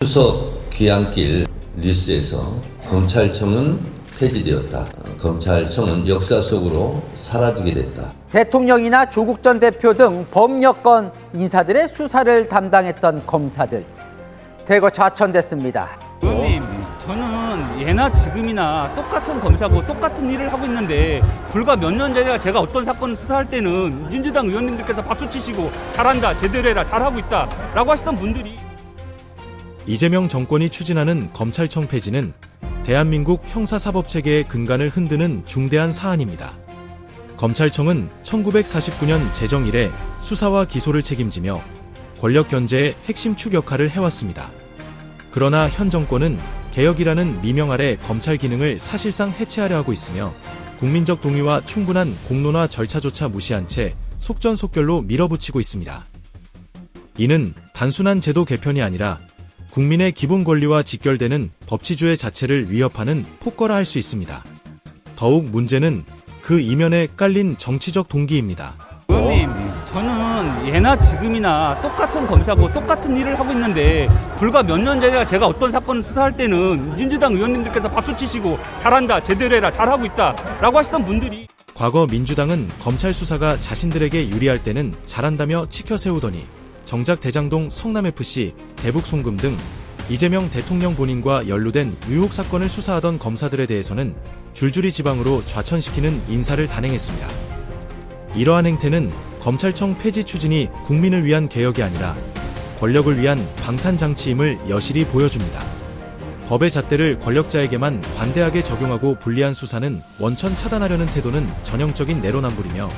추석 귀향길 뉴스에서 검찰청은 폐지되었다. 검찰청은 역사 속으로 사라지게 됐다. 대통령이나 조국 전 대표 등 범여권 인사들의 수사를 담당했던 검사들 대거 좌천됐습니다. 의원님, 저는 예나 지금이나 똑같은 검사고 똑같은 일을 하고 있는데 불과 몇 년 전에 제가 어떤 사건을 수사할 때는 민주당 의원님들께서 박수 치시고 잘한다, 제대로 해라, 잘하고 있다 라고 하시던 분들이 이재명 정권이 추진하는 검찰청 폐지는 대한민국 형사사법체계의 근간을 흔드는 중대한 사안입니다. 검찰청은 1949년 제정 이래 수사와 기소를 책임지며 권력 견제의 핵심 축 역할을 해왔습니다. 그러나 현 정권은 개혁이라는 미명 아래 검찰 기능을 사실상 해체하려 하고 있으며 국민적 동의와 충분한 공론화 절차조차 무시한 채 속전속결로 밀어붙이고 있습니다. 이는 단순한 제도 개편이 아니라 국민의 기본 권리와 직결되는 법치주의 자체를 위협하는 폭거라 할 수 있습니다. 더욱 문제는 그 이면에 깔린 정치적 동기입니다. 의원님, 저는 예나 지금이나 똑같은 검사고 똑같은 일을 하고 있는데 불과 몇 년 전에 제가 어떤 사건을 수사할 때는 민주당 의원님들께서 박수 치시고 잘한다, 제대로 해라, 잘하고 있다 라고 하시던 분들이 과거 민주당은 검찰 수사가 자신들에게 유리할 때는 잘한다며 치켜 세우더니 정작 대장동 성남FC, 대북 송금 등 이재명 대통령 본인과 연루된 의혹 사건을 수사하던 검사들에 대해서는 줄줄이 지방으로 좌천시키는 인사를 단행했습니다. 이러한 행태는 검찰청 폐지 추진이 국민을 위한 개혁이 아니라 권력을 위한 방탄장치임을 여실히 보여줍니다. 법의 잣대를 권력자에게만 관대하게 적용하고 불리한 수사는 원천 차단하려는 태도는 전형적인 내로남불이며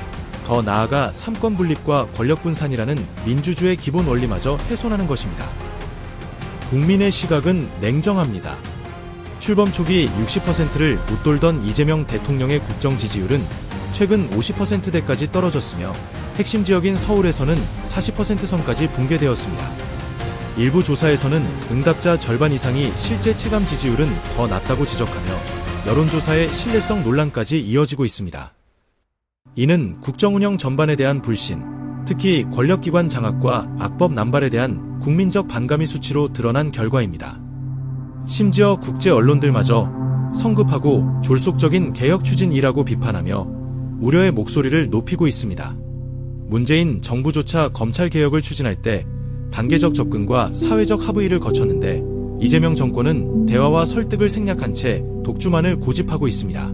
더 나아가 삼권 분립과 권력 분산이라는 민주주의 기본 원리마저 훼손하는 것입니다. 국민의 시각은 냉정합니다. 출범 초기 60%를 웃돌던 이재명 대통령의 국정 지지율은 최근 50%대까지 떨어졌으며 핵심 지역인 서울에서는 40% 선까지 붕괴되었습니다. 일부 조사에서는 응답자 절반 이상이 실제 체감 지지율은 더 낮다고 지적하며 여론조사의 신뢰성 논란까지 이어지고 있습니다. 이는 국정운영 전반에 대한 불신, 특히 권력기관 장악과 악법 남발에 대한 국민적 반감이 수치로 드러난 결과입니다. 심지어 국제 언론들마저 성급하고 졸속적인 개혁 추진이라고 비판하며 우려의 목소리를 높이고 있습니다. 문재인 정부조차 검찰 개혁을 추진할 때 단계적 접근과 사회적 합의를 거쳤는데 이재명 정권은 대화와 설득을 생략한 채 독주만을 고집하고 있습니다.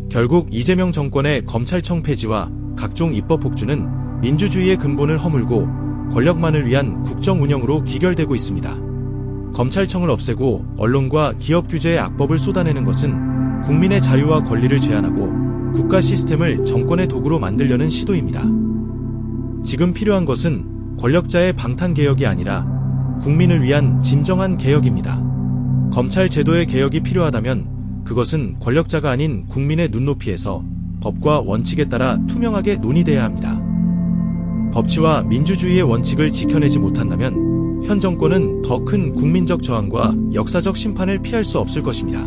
결국 이재명 정권의 검찰청 폐지와 각종 입법 폭주는 민주주의의 근본을 허물고 권력만을 위한 국정 운영으로 귀결되고 있습니다. 검찰청을 없애고 언론과 기업 규제의 악법을 쏟아내는 것은 국민의 자유와 권리를 제한하고 국가 시스템을 정권의 도구로 만들려는 시도입니다. 지금 필요한 것은 권력자의 방탄개혁이 아니라 국민을 위한 진정한 개혁입니다. 검찰 제도의 개혁이 필요하다면 그것은 권력자가 아닌 국민의 눈높이에서 법과 원칙에 따라 투명하게 논의돼야 합니다. 법치와 민주주의의 원칙을 지켜내지 못한다면 현 정권은 더 큰 국민적 저항과 역사적 심판을 피할 수 없을 것입니다.